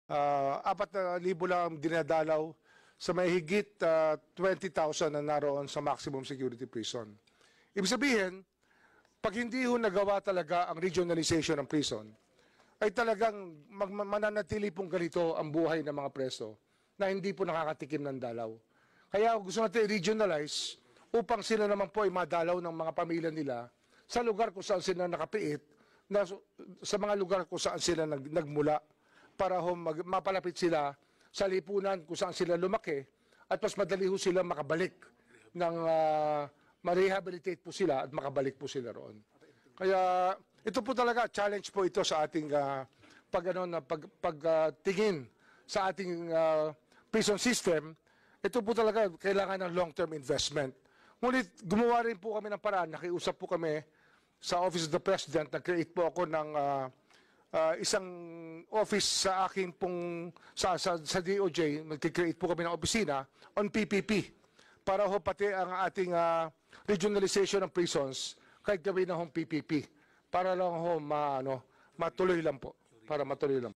4,000 lang dinadalaw sa may higit 20,000 na naroon sa maximum security prison. Ibig sabihin, pag hindi ho nagawa talaga ang regionalization ng prison, ay talagang mananatili pong ganito ang buhay ng mga preso na hindi po nakakatikim ng dalaw. Kaya gusto natin i-regionalize upang sila naman po ay madalaw ng mga pamilya nila sa lugar kung saan sila nakapiit, sa mga lugar kung saan sila nagmula, para mapalapit sila sa lipunan kung saan sila lumaki at mas madali ho sila makabalik ng ma-rehabilitate po sila at makabalik po sila roon. Kaya ito po talaga, challenge po ito sa ating pagtingin sa ating prison system. Ito po talaga kailangan ng long-term investment. Ngunit gumawa rin po kami ng paraan, nakiusap po kami sa Office of the President, nag-create po ako ng isang office sa aking pong sa DOJ, nag-create po kami ng opisina on PPP para ho pati ang ating regionalization ng prisons kahit gawin na hong PPP para lang ho matuloy lang po, para matuloy lang.